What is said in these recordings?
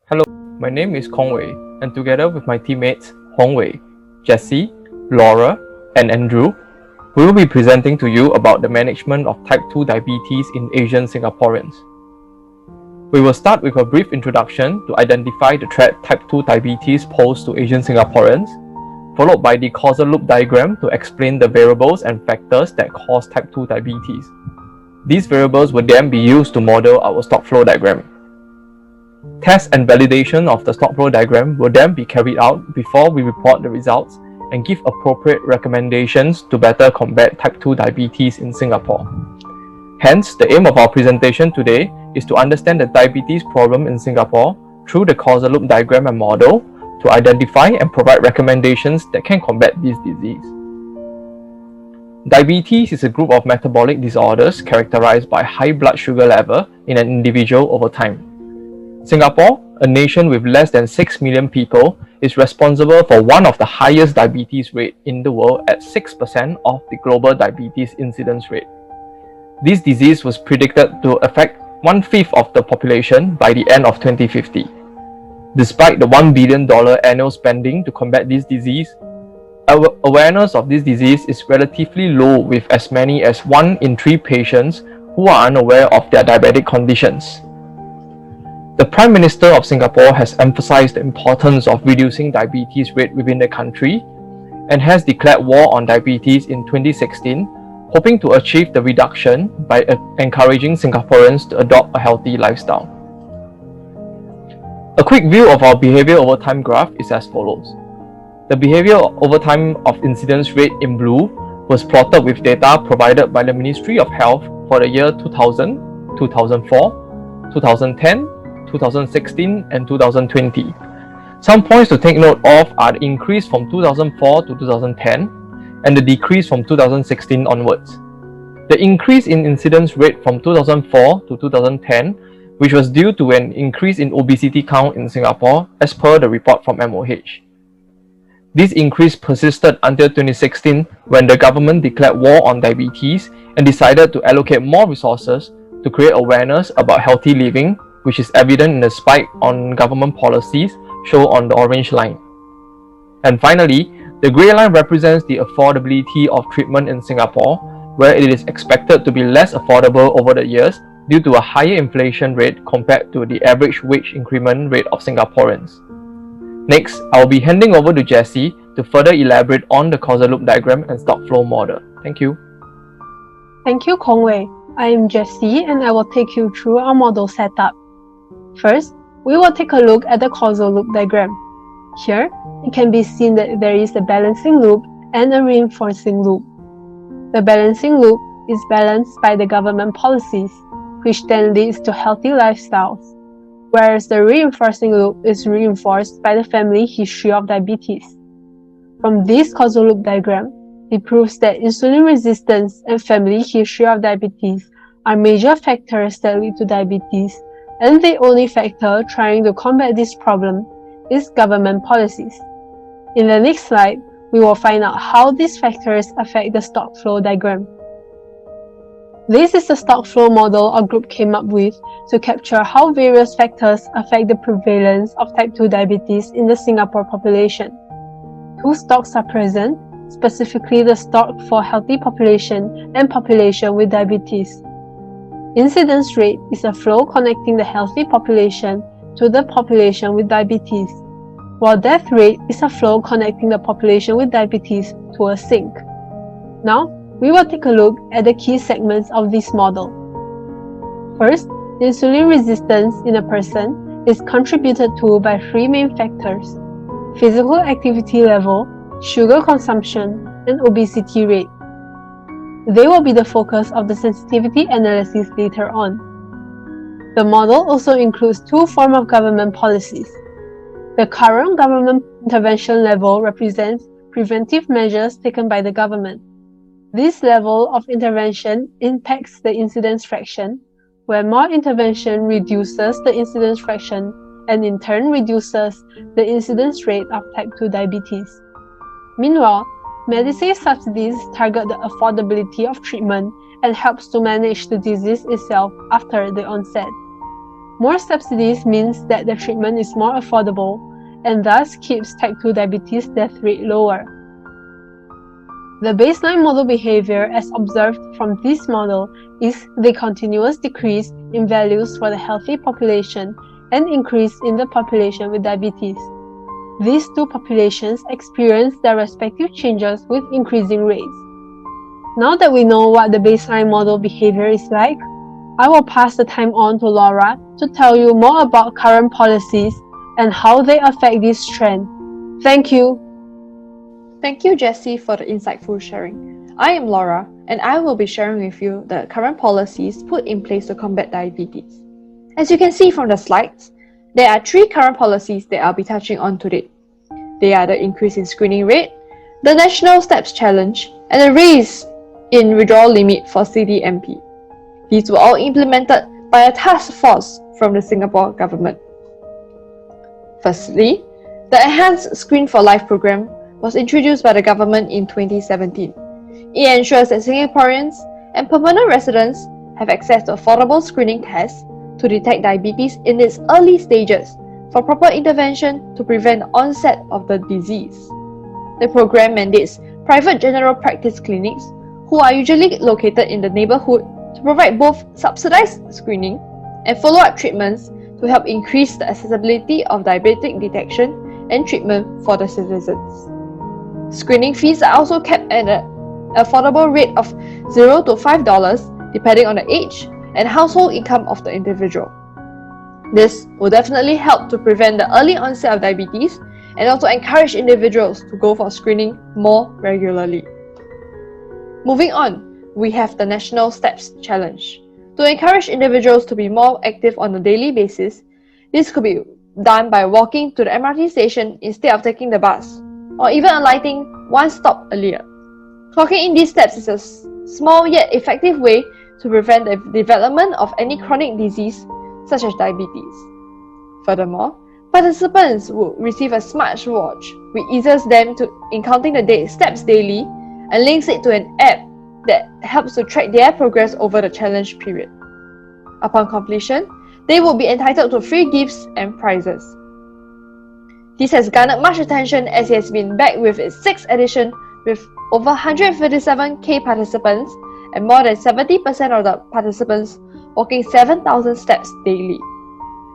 Hello, my name is Kongwei, and together with my teammates Hongwei, Jesse, Laura, and Andrew, we will be presenting to you about the management of type 2 diabetes in Asian Singaporeans. We will start with a brief introduction to identify the threat type 2 diabetes poses to Asian Singaporeans, followed by the causal loop diagram to explain the variables and factors that cause type 2 diabetes. These variables will then be used to model our stock flow diagram. Test and validation of the stock flow diagram will then be carried out before we report the results and give appropriate recommendations to better combat type 2 diabetes in Singapore. Hence, the aim of our presentation today is to understand the diabetes problem in Singapore through the causal loop diagram and model to identify and provide recommendations that can combat this disease. Diabetes is a group of metabolic disorders characterized by high blood sugar level in an individual over time. Singapore, a nation with less than 6 million people, is responsible for one of the highest diabetes rate in the world at 6% of the global diabetes incidence rate. This disease was predicted to affect 1/5 of the population by the end of 2050. Despite the $1 billion annual spending to combat this disease, awareness of this disease is relatively low, with as many as 1 in 3 patients who are unaware of their diabetic conditions. The Prime Minister of Singapore has emphasized the importance of reducing diabetes rate within the country and has declared war on diabetes in 2016, hoping to achieve the reduction by encouraging Singaporeans to adopt a healthy lifestyle. A quick view of our behavior over time graph is as follows. The behavior over time of incidence rate in blue was plotted with data provided by the Ministry of Health for the year 2000, 2004, 2010, 2016 and 2020. Some points to take note of are the increase from 2004 to 2010 and the decrease from 2016 onwards. The increase in incidence rate from 2004 to 2010, which was due to an increase in obesity count in Singapore as per the report from MOH. This increase persisted until 2016 when the government declared war on diabetes and decided to allocate more resources to create awareness about healthy living, which is evident in the spike on government policies shown on the orange line. And finally, the grey line represents the affordability of treatment in Singapore, where it is expected to be less affordable over the years due to a higher inflation rate compared to the average wage increment rate of Singaporeans. Next, I will be handing over to Jesse to further elaborate on the causal loop diagram and stock flow model. Thank you. Thank you, Kongwei. I am Jessie and I will take you through our model setup. First, we will take a look at the causal loop diagram. Here, it can be seen that there is a balancing loop and a reinforcing loop. The balancing loop is balanced by the government policies, which then leads to healthy lifestyles, whereas the reinforcing loop is reinforced by the family history of diabetes. From this causal loop diagram, it proves that insulin resistance and family history of diabetes are major factors that lead to diabetes, and the only factor trying to combat this problem is government policies. In the next slide, we will find out how these factors affect the stock flow diagram. This is the stock flow model our group came up with to capture how various factors affect the prevalence of type 2 diabetes in the Singapore population. 2 stocks are present, specifically the stock for healthy population and population with diabetes. Incidence rate is a flow connecting the healthy population to the population with diabetes, while death rate is a flow connecting the population with diabetes to a sink. Now, we will take a look at the key segments of this model. First, insulin resistance in a person is contributed to by 3 main factors: physical activity level, sugar consumption, and obesity rate. They will be the focus of the sensitivity analysis later on. The model also includes 2 forms of government policies. The current government intervention level represents preventive measures taken by the government. This level of intervention impacts the incidence fraction, where more intervention reduces the incidence fraction and in turn reduces the incidence rate of type 2 diabetes. Meanwhile, Medicare subsidies target the affordability of treatment and helps to manage the disease itself after the onset. More subsidies means that the treatment is more affordable and thus keeps type 2 diabetes death rate lower. The baseline model behavior as observed from this model is the continuous decrease in values for the healthy population and increase in the population with diabetes. These two populations experience their respective changes with increasing rates. Now that we know what the baseline model behavior is like, I will pass the time on to Laura to tell you more about current policies and how they affect this trend. Thank you. Thank you, Jessie, for the insightful sharing. I am Laura, and I will be sharing with you the current policies put in place to combat diabetes. As you can see from the slides, there are three current policies that I'll be touching on today. They are the increase in screening rate, the National Steps Challenge, and the raise in withdrawal limit for CDMP. These were all implemented by a task force from the Singapore government. Firstly, the Enhanced Screen for Life program was introduced by the government in 2017. It ensures that Singaporeans and permanent residents have access to affordable screening tests to detect diabetes in its early stages for proper intervention to prevent the onset of the disease. The program mandates private general practice clinics, who are usually located in the neighborhood, to provide both subsidized screening and follow-up treatments to help increase the accessibility of diabetic detection and treatment for the citizens. Screening fees are also kept at an affordable rate of $0 to $5 depending on the age and household income of the individual. This will definitely help to prevent the early onset of diabetes and also encourage individuals to go for screening more regularly. Moving on, we have the National Steps Challenge. To encourage individuals to be more active on a daily basis, this could be done by walking to the MRT station instead of taking the bus, or even alighting one stop earlier. Clocking in these steps is a small yet effective way to prevent the development of any chronic disease such as diabetes. Furthermore, participants will receive a smartwatch which eases them in counting the steps daily and links it to an app that helps to track their progress over the challenge period. Upon completion, they will be entitled to free gifts and prizes. This has garnered much attention as it has been back with its 6th edition with over 157,000 participants and more than 70% of the participants walking 7,000 steps daily.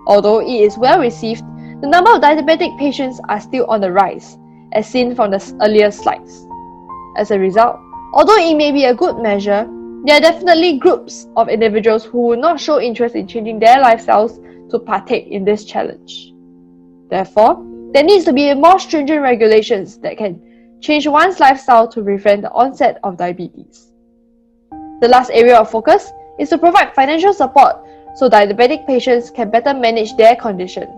Although it is well received, the number of diabetic patients are still on the rise, as seen from the earlier slides. As a result, although it may be a good measure, there are definitely groups of individuals who will not show interest in changing their lifestyles to partake in this challenge. Therefore, there needs to be more stringent regulations that can change one's lifestyle to prevent the onset of diabetes. The last area of focus is to provide financial support so diabetic patients can better manage their condition.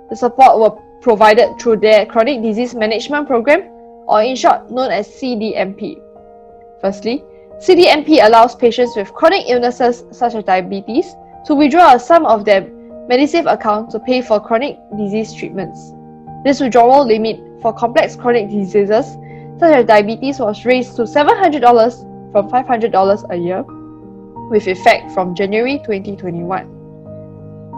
The support will be provided through their Chronic Disease Management Program, or in short known as CDMP. Firstly, CDMP allows patients with chronic illnesses such as diabetes to withdraw a sum of their Medisave account to pay for chronic disease treatments. This withdrawal limit for complex chronic diseases such as diabetes was raised to $700 from $500 a year, with effect from January 2021.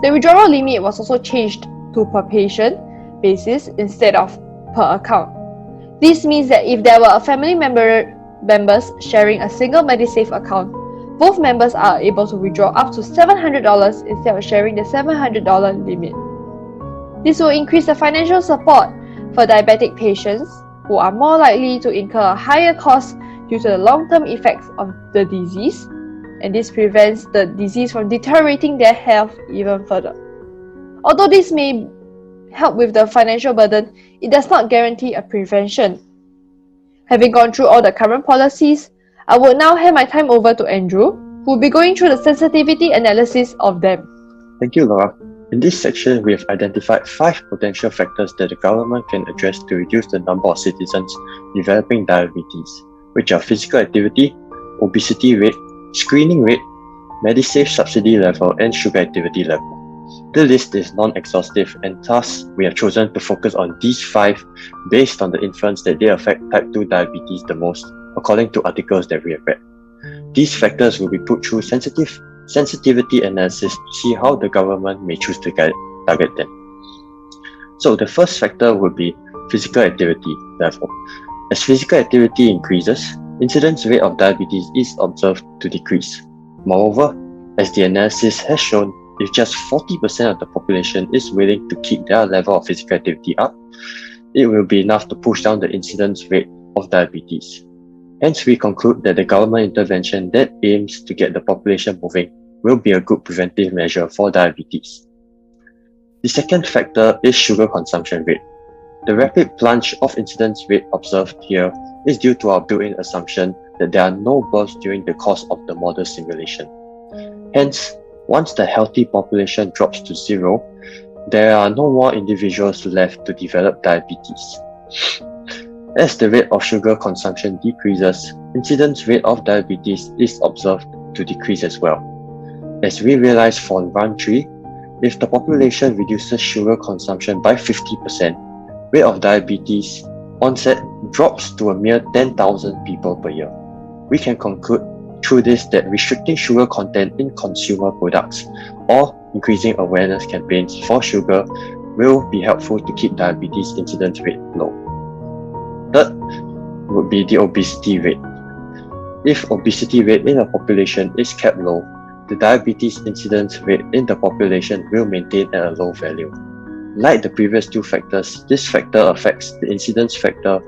The withdrawal limit was also changed to per patient basis instead of per account. This means that if there were a family members sharing a single Medisave account, both members are able to withdraw up to $700 instead of sharing the $700 limit. This will increase the financial support for diabetic patients who are more likely to incur a higher cost due to the long-term effects of the disease, and this prevents the disease from deteriorating their health even further. Although this may help with the financial burden, it does not guarantee a prevention. Having gone through all the current policies, I will now hand my time over to Andrew, who will be going through the sensitivity analysis of them. Thank you, Laura. In this section, we have identified 5 potential factors that the government can address to reduce the number of citizens developing diabetes, which are physical activity, obesity rate, screening rate, Medisave subsidy level, and sugar activity level. The list is non-exhaustive, and thus we have chosen to focus on these 5 based on the inference that they affect type 2 diabetes the most, according to articles that we have read. These factors will be put through sensitive sensitivity analysis to see how the government may choose to target them. So the first factor would be physical activity level. As physical activity increases, incidence rate of diabetes is observed to decrease. Moreover, as the analysis has shown, if just 40% of the population is willing to keep their level of physical activity up, it will be enough to push down the incidence rate of diabetes. Hence, we conclude that the government intervention that aims to get the population moving will be a good preventive measure for diabetes. The second factor is sugar consumption rate. The rapid plunge of incidence rate observed here is due to our built-in assumption that there are no births during the course of the model simulation. Hence, once the healthy population drops to zero, there are no more individuals left to develop diabetes. As the rate of sugar consumption decreases, incidence rate of diabetes is observed to decrease as well. As we realized from run 3, if the population reduces sugar consumption by 50%, rate of diabetes onset drops to a mere 10,000 people per year. We can conclude through this that restricting sugar content in consumer products or increasing awareness campaigns for sugar will be helpful to keep diabetes incidence rate low. Third would be the obesity rate. If obesity rate in a population is kept low, the diabetes incidence rate in the population will maintain at a low value. Like the previous two factors, this factor affects the incidence factor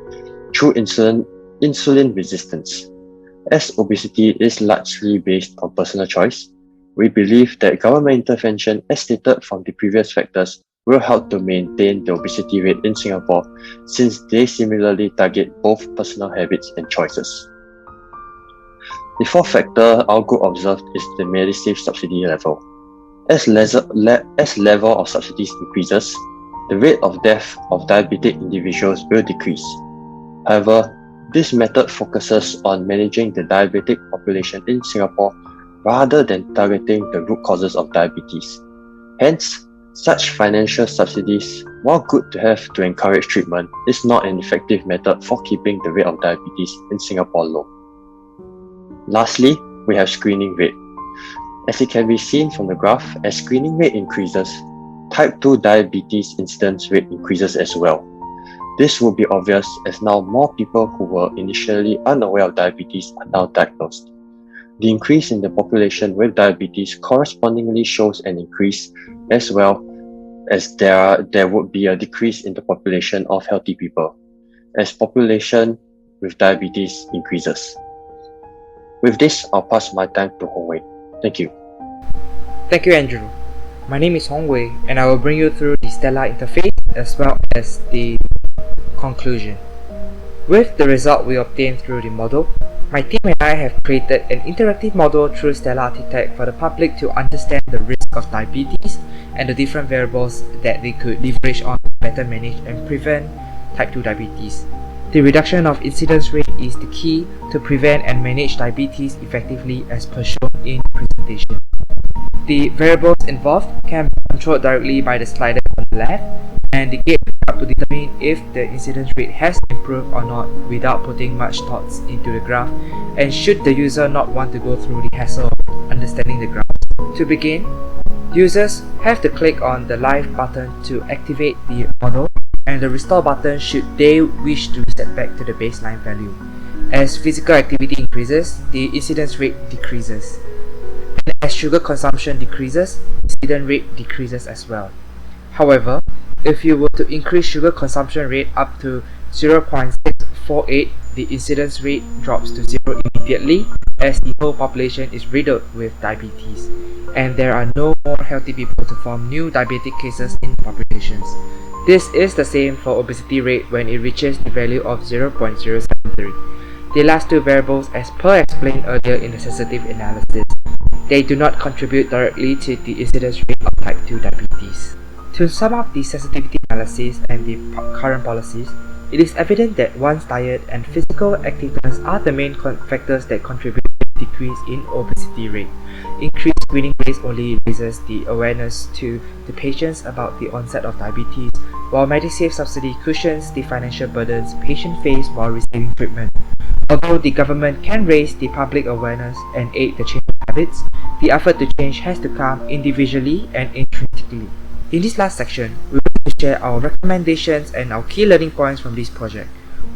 through insulin resistance. As obesity is largely based on personal choice, we believe that government intervention, as stated from the previous factors, will help to maintain the obesity rate in Singapore since they similarly target both personal habits and choices. The fourth factor our group observed is the Medisave subsidy level. As level of subsidies increases, the rate of death of diabetic individuals will decrease. However, this method focuses on managing the diabetic population in Singapore rather than targeting the root causes of diabetes. Hence, such financial subsidies, while good to have to encourage treatment, is not an effective method for keeping the rate of diabetes in Singapore low. Lastly, we have screening rate. As it can be seen from the graph, as screening rate increases, type 2 diabetes incidence rate increases as well. This will be obvious as now more people who were initially unaware of diabetes are now diagnosed. The increase in the population with diabetes correspondingly shows an increase as well as there would be a decrease in the population of healthy people as population with diabetes increases. With this, I'll pass my time to Hong Wei. Thank you. Thank you, Andrew. My name is Hong Wei, and I will bring you through the stellar interface as well as the conclusion. With the result we obtained through the model, my team and I have created an interactive model through Stellar Architect for the public to understand the risk of diabetes and the different variables that they could leverage on to better manage and prevent type 2 diabetes. The reduction of incidence rate is the key to prevent and manage diabetes effectively as per shown in the presentation. The variables involved can be controlled directly by the slider on the left, and the gate up to determine if the incidence rate has improved or not without putting much thoughts into the graph, and should the user not want to go through the hassle of understanding the graph. To begin, users have to click on the Live button to activate the model, and the Restore button should they wish to reset back to the baseline value. As physical activity increases, the incidence rate decreases. And as sugar consumption decreases, incidence rate decreases as well. However, if you were to increase sugar consumption rate up to 0.648, the incidence rate drops to 0 immediately as the whole population is riddled with diabetes, and there are no more healthy people to form new diabetic cases in populations. This is the same for obesity rate when it reaches the value of 0.073. The last two variables, as per explained earlier in the sensitive analysis, they do not contribute directly to the incidence rate of type 2 diabetes. To sum up the sensitivity analysis and the current policies, it is evident that one's diet and physical activeness are the main factors that contribute to the decrease in obesity rate. Increased screening rates only raises the awareness to the patients about the onset of diabetes, while Medisave subsidy cushions the financial burdens patients face while receiving treatment. Although the government can raise the public awareness and aid the change of habits, habits, the effort to change has to come individually and intrinsically. In this last section, we will share our recommendations and our key learning points from this project.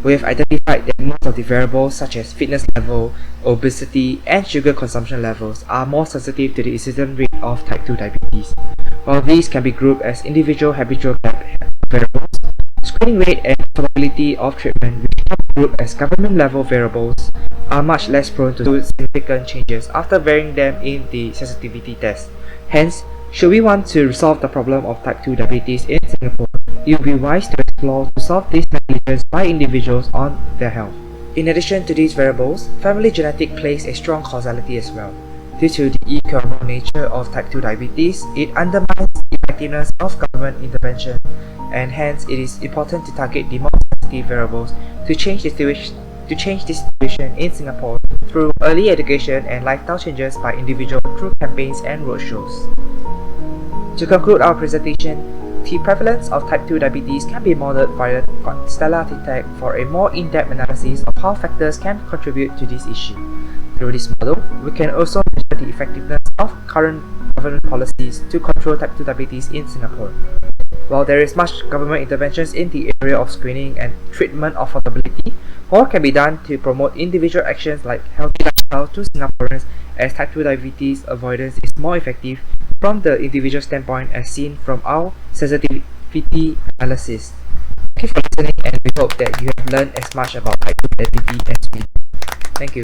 We have identified that most of the variables such as fitness level, obesity, and sugar consumption levels are more sensitive to the incidence rate of type 2 diabetes. While these can be grouped as individual habitual variables, screening rate and affordability of treatment, which can be grouped as government level variables, are much less prone to significant changes after varying them in the sensitivity test. Hence, should we want to resolve the problem of type 2 diabetes in Singapore, it would be wise to explore to solve this negligence by individuals on their health. In addition to these variables, family genetic plays a strong causality as well. Due to the incurable nature of type 2 diabetes, it undermines the effectiveness of government intervention, and hence it is important to target the more sensitive variables to change the situation in Singapore through early education and lifestyle changes by individuals through campaigns and roadshows. To conclude our presentation, the prevalence of type 2 diabetes can be modeled via Stellar T-Tech for a more in-depth analysis of how factors can contribute to this issue. Through this model, we can also measure the effectiveness of current government policies to control type 2 diabetes in Singapore. While there is much government interventions in the area of screening and treatment affordability, more can be done to promote individual actions like healthy lifestyle to Singaporeans, as type 2 diabetes avoidance is more effective from the individual standpoint as seen from our sensitivity analysis. Thank you for listening, and we hope that you have learned as much about type 2 diabetes as we do. Thank you.